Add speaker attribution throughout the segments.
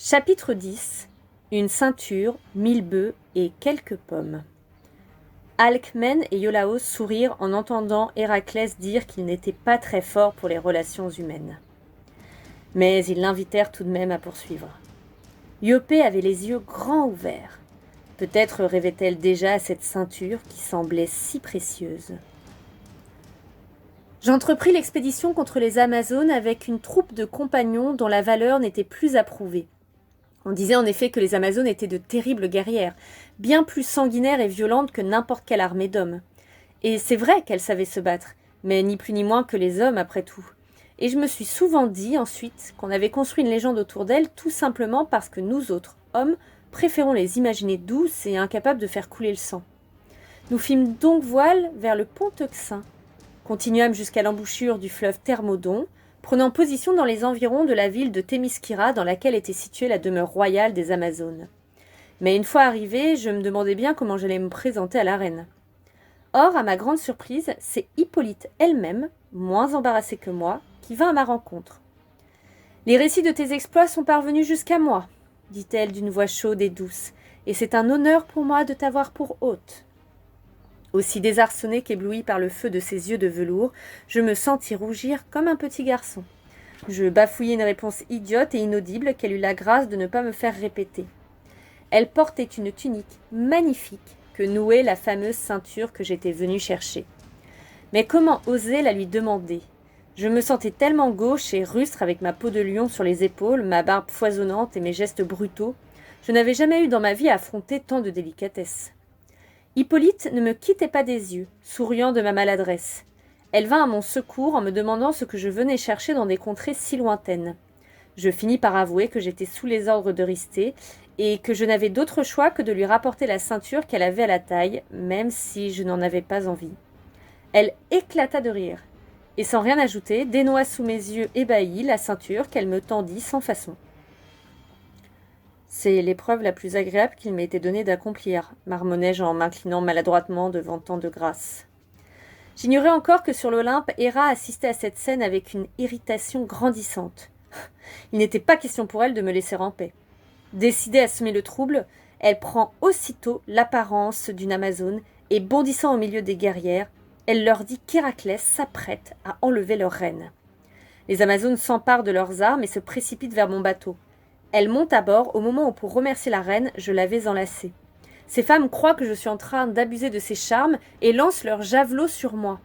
Speaker 1: Chapitre 10. Une ceinture, 1000 bœufs et quelques pommes. Alcmène et Iolaos sourirent en entendant Héraclès dire qu'il n'était pas très fort pour les relations humaines. Mais ils l'invitèrent tout de même à poursuivre. Iopé avait les yeux grands ouverts. Peut-être rêvait-elle déjà à cette ceinture qui semblait si précieuse. J'entrepris l'expédition contre les Amazones avec une troupe de compagnons dont la valeur n'était plus approuvée. On disait en effet que les Amazones étaient de terribles guerrières, bien plus sanguinaires et violentes que n'importe quelle armée d'hommes. Et c'est vrai qu'elles savaient se battre, mais ni plus ni moins que les hommes après tout. Et je me suis souvent dit ensuite qu'on avait construit une légende autour d'elles tout simplement parce que nous autres, hommes, préférons les imaginer douces et incapables de faire couler le sang. Nous fîmes donc voile vers le pont Euxin, continuâmes jusqu'à l'embouchure du fleuve Thermodon, prenant position dans les environs de la ville de Thémiskira dans laquelle était située la demeure royale des Amazones. Mais une fois arrivée, je me demandais bien comment j'allais me présenter à la reine. Or, à ma grande surprise, c'est Hippolyte elle-même, moins embarrassée que moi, qui vint à ma rencontre. « Les récits de tes exploits sont parvenus jusqu'à moi, » dit-elle d'une voix chaude et douce, « et c'est un honneur pour moi de t'avoir pour hôte. » Aussi désarçonnée qu'éblouie par le feu de ses yeux de velours, je me sentis rougir comme un petit garçon. Je bafouillai une réponse idiote et inaudible qu'elle eut la grâce de ne pas me faire répéter. Elle portait une tunique magnifique que nouait la fameuse ceinture que j'étais venue chercher. Mais comment oser la lui demander ? Je me sentais tellement gauche et rustre avec ma peau de lion sur les épaules, ma barbe foisonnante et mes gestes brutaux. Je n'avais jamais eu dans ma vie à affronter tant de délicatesse. Hippolyte ne me quittait pas des yeux, souriant de ma maladresse. Elle vint à mon secours en me demandant ce que je venais chercher dans des contrées si lointaines. Je finis par avouer que j'étais sous les ordres d'Eurysthée et que je n'avais d'autre choix que de lui rapporter la ceinture qu'elle avait à la taille, même si je n'en avais pas envie. Elle éclata de rire, et sans rien ajouter, dénoua sous mes yeux ébahis la ceinture qu'elle me tendit sans façon. C'est l'épreuve la plus agréable qu'il m'ait été donné d'accomplir, marmonnai-je en m'inclinant maladroitement devant tant de grâce. J'ignorais encore que sur l'Olympe, Héra assistait à cette scène avec une irritation grandissante. Il n'était pas question pour elle de me laisser en paix. Décidée à semer le trouble, elle prend aussitôt l'apparence d'une Amazone et, bondissant au milieu des guerrières, elle leur dit qu'Héraclès s'apprête à enlever leur reine. Les Amazones s'emparent de leurs armes et se précipitent vers mon bateau. Elle monte à bord au moment où, pour remercier la reine, je l'avais enlacée. Ces femmes croient que je suis en train d'abuser de ses charmes et lancent leurs javelots sur moi.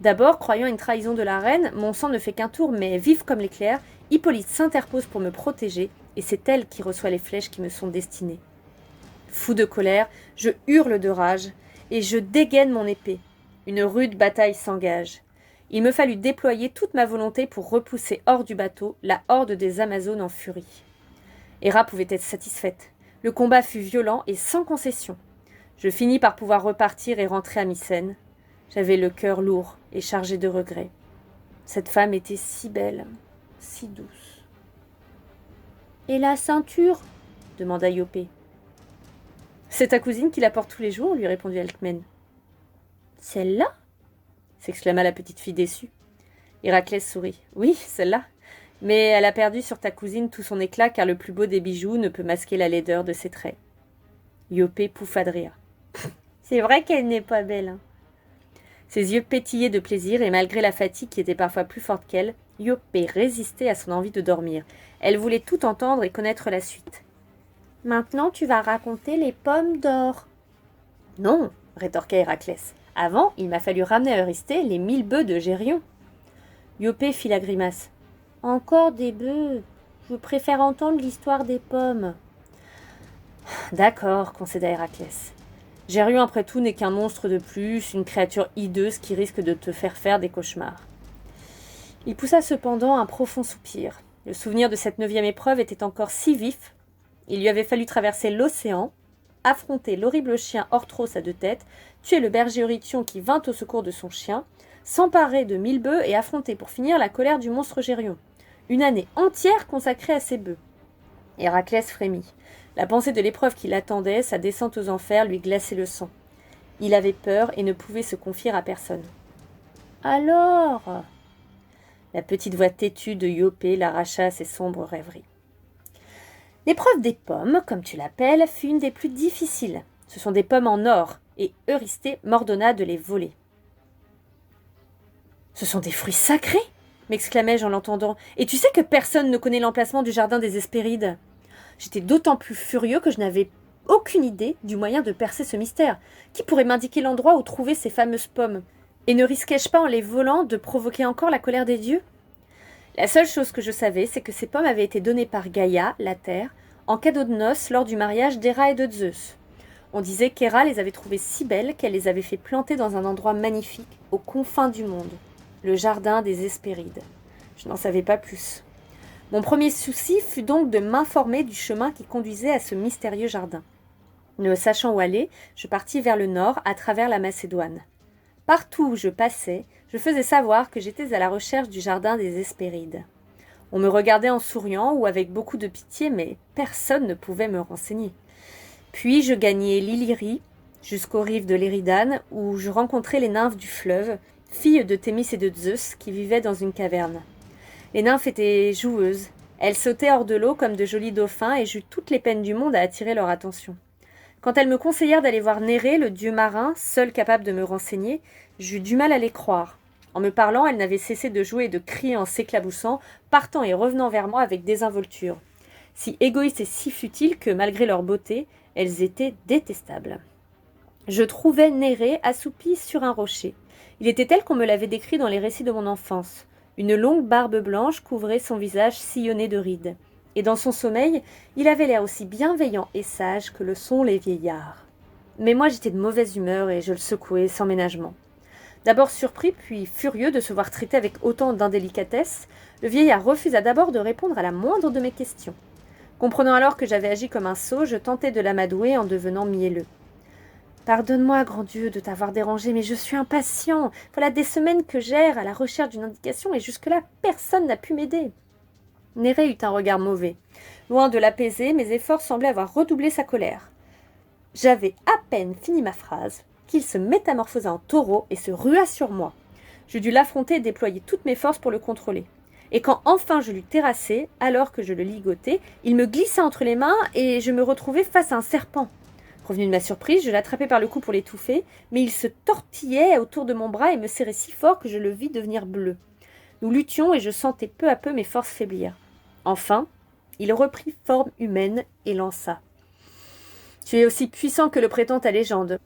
Speaker 1: D'abord, croyant une trahison de la reine, mon sang ne fait qu'un tour, mais vif comme l'éclair, Hippolyte s'interpose pour me protéger, et c'est elle qui reçoit les flèches qui me sont destinées. Fou de colère, je hurle de rage, et je dégaine mon épée. Une rude bataille s'engage. Il me fallut déployer toute ma volonté pour repousser hors du bateau la horde des Amazones en furie. Héra pouvait être satisfaite. Le combat fut violent et sans concession. Je finis par pouvoir repartir et rentrer à Mycène. J'avais le cœur lourd et chargé de regrets. Cette femme était si belle, si douce. « Et la ceinture ?» demanda Iopé. « C'est ta cousine qui la porte tous les jours, » lui répondit Alcmène. « Celle-là » s'exclama la petite fille déçue. Héraclès sourit. « Oui, celle-là. Mais elle a perdu sur ta cousine tout son éclat car le plus beau des bijoux ne peut masquer la laideur de ses traits. » Iopé pouffa de rire. « C'est vrai qu'elle n'est pas belle, hein. » Ses yeux pétillaient de plaisir et malgré la fatigue qui était parfois plus forte qu'elle, Iopé résistait à son envie de dormir. Elle voulait tout entendre et connaître la suite. « Maintenant tu vas raconter les pommes d'or. »« Non, » rétorqua Héraclès. « Avant, il m'a fallu ramener à Eurysthée les 1000 bœufs de Gérion. » Iopé fit la grimace. « Encore des bœufs. Je préfère entendre l'histoire des pommes. » D'accord, concéda Héraclès. Gérion, après tout, n'est qu'un monstre de plus, une créature hideuse qui risque de te faire des cauchemars. Il poussa cependant un profond soupir. Le souvenir de cette 9e épreuve était encore si vif. Il lui avait fallu traverser l'océan, affronter l'horrible chien Orthros à 2 têtes, tuer le berger Eurytion qui vint au secours de son chien, s'emparer de 1000 bœufs et affronter pour finir la colère du monstre Gérion. Une année entière consacrée à ces bœufs. Héraclès frémit. La pensée de l'épreuve qui l'attendait, sa descente aux enfers, lui glaçait le sang. Il avait peur et ne pouvait se confier à personne. « Alors ?» La petite voix têtue de Iopé l'arracha à ses sombres rêveries. L'épreuve des pommes, comme tu l'appelles, fut une des plus difficiles. Ce sont des pommes en or, et Eurysthée m'ordonna de les voler. « Ce sont des fruits sacrés !» m'exclamai-je en l'entendant. « Et tu sais que personne ne connaît l'emplacement du jardin des Hespérides ?» J'étais d'autant plus furieux que je n'avais aucune idée du moyen de percer ce mystère. Qui pourrait m'indiquer l'endroit où trouver ces fameuses pommes? Et ne risquais-je pas en les volant de provoquer encore la colère des dieux? La seule chose que je savais, c'est que ces pommes avaient été données par Gaïa, la terre, en cadeau de noces lors du mariage d'Héra et de Zeus. On disait qu'Héra les avait trouvées si belles qu'elle les avait fait planter dans un endroit magnifique, aux confins du monde, le jardin des Hespérides. Je n'en savais pas plus. Mon premier souci fut donc de m'informer du chemin qui conduisait à ce mystérieux jardin. Ne sachant où aller, je partis vers le nord, à travers la Macédoine. Partout où je passais, je faisais savoir que j'étais à la recherche du jardin des Hespérides. On me regardait en souriant ou avec beaucoup de pitié, mais personne ne pouvait me renseigner. Puis je gagnai l'Illyrie, jusqu'aux rives de l'Éridane, où je rencontrai les nymphes du fleuve, filles de Thémis et de Zeus, qui vivaient dans une caverne. Les nymphes étaient joueuses. Elles sautaient hors de l'eau comme de jolis dauphins, et j'eus toutes les peines du monde à attirer leur attention. Quand elles me conseillèrent d'aller voir Nérée, le dieu marin, seul capable de me renseigner, j'eus du mal à les croire. En me parlant, elles n'avaient cessé de jouer et de crier en s'éclaboussant, partant et revenant vers moi avec désinvolture. Si égoïstes et si futiles que, malgré leur beauté, elles étaient détestables. Je trouvai Nérée assoupie sur un rocher. Il était tel qu'on me l'avait décrit dans les récits de mon enfance. Une longue barbe blanche couvrait son visage sillonné de rides. Et dans son sommeil, il avait l'air aussi bienveillant et sage que le sont les vieillards. Mais moi j'étais de mauvaise humeur et je le secouai sans ménagement. D'abord surpris, puis furieux de se voir traité avec autant d'indélicatesse, le vieillard refusa d'abord de répondre à la moindre de mes questions. Comprenant alors que j'avais agi comme un sot, je tentai de l'amadouer en devenant mielleux. « Pardonne-moi, grand Dieu, de t'avoir dérangé, mais je suis impatient. Voilà des semaines que j'erre à la recherche d'une indication et jusque-là, personne n'a pu m'aider. » Nérée eut un regard mauvais. Loin de l'apaiser, mes efforts semblaient avoir redoublé sa colère. J'avais à peine fini ma phrase qu'il se métamorphosa en taureau et se rua sur moi. Je dus l'affronter et déployer toutes mes forces pour le contrôler. Et quand enfin je l'eus terrassé, alors que je le ligotais, il me glissa entre les mains et je me retrouvai face à un serpent. Revenu de ma surprise, je l'attrapai par le cou pour l'étouffer, mais il se tortillait autour de mon bras et me serrait si fort que je le vis devenir bleu. Nous luttions et je sentais peu à peu mes forces faiblir. Enfin, il reprit forme humaine et lança. « Tu es aussi puissant que le prétend ta légende,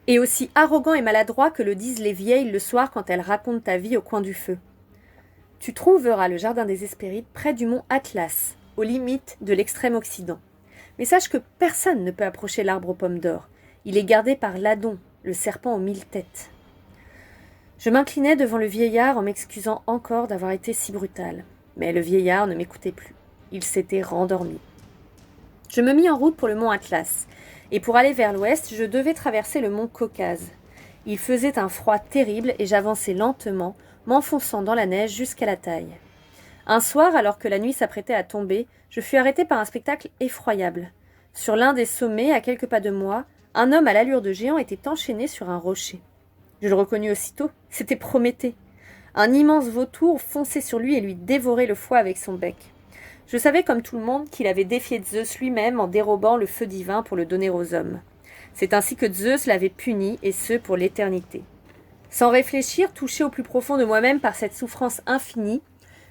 Speaker 1: et aussi arrogant et maladroit que le disent les vieilles le soir quand elles racontent ta vie au coin du feu. Tu trouveras le jardin des Hespérides près du mont Atlas, aux limites de l'extrême occident. Mais sache que personne ne peut approcher l'arbre aux pommes d'or. Il est gardé par Ladon, le serpent aux 1000 têtes. » Je m'inclinai devant le vieillard en m'excusant encore d'avoir été si brutal. Mais le vieillard ne m'écoutait plus. Il s'était rendormi. Je me mis en route pour le mont Atlas, et pour aller vers l'ouest, je devais traverser le mont Caucase. Il faisait un froid terrible et j'avançais lentement, m'enfonçant dans la neige jusqu'à la taille. Un soir, alors que la nuit s'apprêtait à tomber, je fus arrêté par un spectacle effroyable. Sur l'un des sommets, à quelques pas de moi, un homme à l'allure de géant était enchaîné sur un rocher. Je le reconnus aussitôt, c'était Prométhée. Un immense vautour fonçait sur lui et lui dévorait le foie avec son bec. Je savais comme tout le monde qu'il avait défié Zeus lui-même en dérobant le feu divin pour le donner aux hommes. C'est ainsi que Zeus l'avait puni, et ce pour l'éternité. Sans réfléchir, touché au plus profond de moi-même par cette souffrance infinie,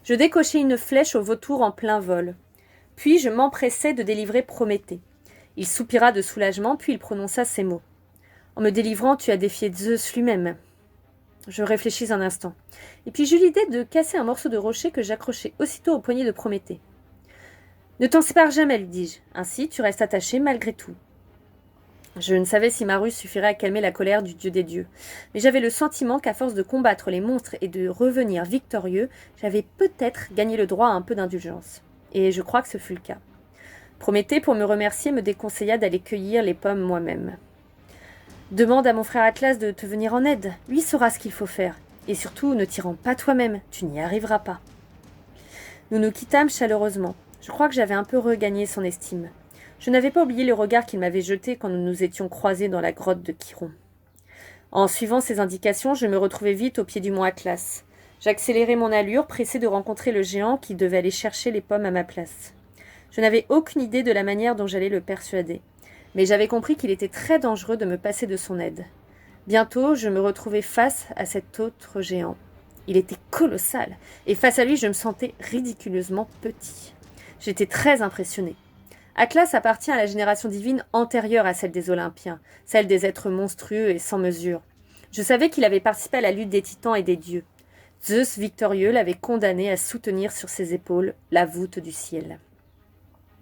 Speaker 1: je décochai une flèche au vautour en plein vol. Puis je m'empressai de délivrer Prométhée. Il soupira de soulagement, puis il prononça ces mots. « En me délivrant, tu as défié Zeus lui-même. » Je réfléchis un instant. Et puis j'eus l'idée de casser un morceau de rocher que j'accrochai aussitôt au poignet de Prométhée. « Ne t'en sépare jamais, lui dis-je. Ainsi, tu restes attaché malgré tout. » Je ne savais si ma ruse suffirait à calmer la colère du dieu des dieux, mais j'avais le sentiment qu'à force de combattre les monstres et de revenir victorieux, j'avais peut-être gagné le droit à un peu d'indulgence. Et je crois que ce fut le cas. Prométhée, pour me remercier, me déconseilla d'aller cueillir les pommes moi-même. « Demande à mon frère Atlas de te venir en aide, lui saura ce qu'il faut faire. Et surtout, ne t'y rends pas toi-même, tu n'y arriveras pas. » Nous nous quittâmes chaleureusement. Je crois que j'avais un peu regagné son estime. Je n'avais pas oublié le regard qu'il m'avait jeté quand nous nous étions croisés dans la grotte de Chiron. En suivant ses indications, je me retrouvai vite au pied du mont Atlas. J'accélérai mon allure, pressé de rencontrer le géant qui devait aller chercher les pommes à ma place. Je n'avais aucune idée de la manière dont j'allais le persuader, mais j'avais compris qu'il était très dangereux de me passer de son aide. Bientôt, je me retrouvais face à cet autre géant. Il était colossal, et face à lui, je me sentais ridiculeusement petit. J'étais très impressionnée. Atlas appartient à la génération divine antérieure à celle des Olympiens, celle des êtres monstrueux et sans mesure. Je savais qu'il avait participé à la lutte des titans et des dieux. Zeus victorieux l'avait condamné à soutenir sur ses épaules la voûte du ciel.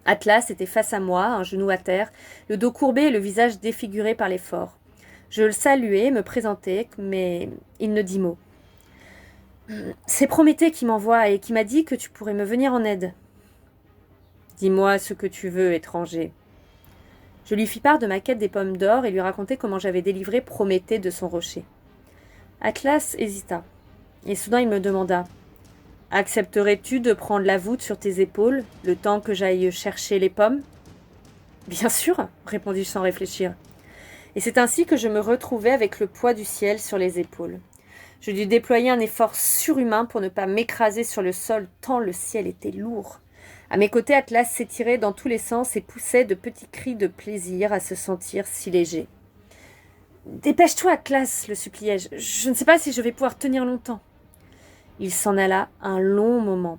Speaker 1: Atlas était face à moi, un genou à terre, le dos courbé et le visage défiguré par l'effort. Je le saluai, me présentai, mais il ne dit mot. « C'est Prométhée qui m'envoie et qui m'a dit que tu pourrais me venir en aide. »« Dis-moi ce que tu veux, étranger. » Je lui fis part de ma quête des pommes d'or et lui racontai comment j'avais délivré Prométhée de son rocher. Atlas hésita, et soudain il me demanda « Accepterais-tu de prendre la voûte sur tes épaules, le temps que j'aille chercher les pommes ?»« Bien sûr, répondis-je sans réfléchir. Et c'est ainsi que je me retrouvai avec le poids du ciel sur les épaules. Je dus déployer un effort surhumain pour ne pas m'écraser sur le sol tant le ciel était lourd. À mes côtés, Atlas s'étirait dans tous les sens et poussait de petits cris de plaisir à se sentir si léger. « Dépêche-toi, Atlas, le suppliai-je. Je ne sais pas si je vais pouvoir tenir longtemps. » Il s'en alla un long moment.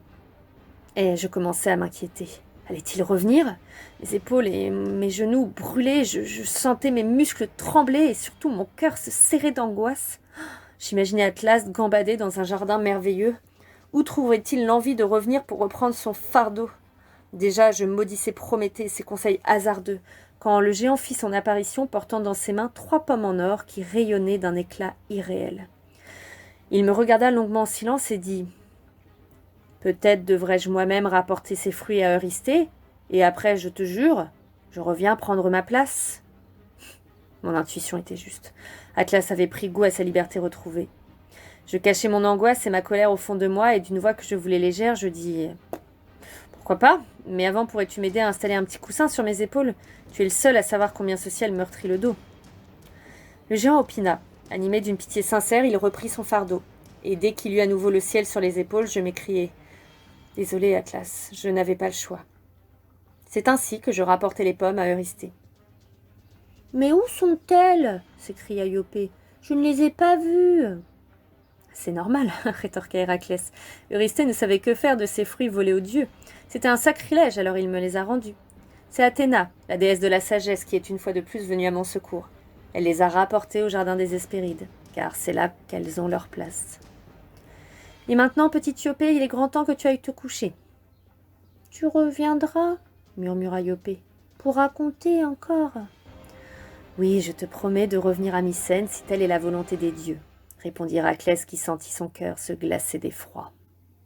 Speaker 1: Et je commençai à m'inquiéter. Allait-il revenir ? Mes épaules et mes genoux brûlaient, je sentais mes muscles trembler et surtout mon cœur se serrer d'angoisse. J'imaginais Atlas gambader dans un jardin merveilleux. Où trouverait-il l'envie de revenir pour reprendre son fardeau ? Déjà, je maudissais Prométhée et ses conseils hasardeux, quand le géant fit son apparition portant dans ses mains 3 pommes en or qui rayonnaient d'un éclat irréel. Il me regarda longuement en silence et dit « Peut-être devrais-je moi-même rapporter ces fruits à Eurysthée, et après, je te jure, je reviens prendre ma place. » Mon intuition était juste. Atlas avait pris goût à sa liberté retrouvée. Je cachai mon angoisse et ma colère au fond de moi, et d'une voix que je voulais légère, je dis « Pourquoi pas ? Mais avant, pourrais-tu m'aider à installer un petit coussin sur mes épaules ? Tu es le seul à savoir combien ce ciel meurtrit le dos. » Le géant opina. Animé d'une pitié sincère, il reprit son fardeau. Et dès qu'il eut à nouveau le ciel sur les épaules, je m'écriai « Désolé, Atlas, je n'avais pas le choix. » C'est ainsi que je rapportai les pommes à Eurysthée. « Mais où sont-elles » s'écria Iopé. « Je ne les ai pas vues. » C'est normal, rétorqua Héraclès. Eurysthée ne savait que faire de ces fruits volés aux dieux. C'était un sacrilège, alors il me les a rendus. C'est Athéna, la déesse de la sagesse, qui est une fois de plus venue à mon secours. Elle les a rapportés au jardin des Hespérides, car c'est là qu'elles ont leur place. Et maintenant, petite Iopé, il est grand temps que tu ailles te coucher. « Tu reviendras, murmura Iopé, pour raconter encore. »« Oui, je te promets de revenir à Mycène si telle est la volonté des dieux, répondit Héraclès qui sentit son cœur se glacer d'effroi.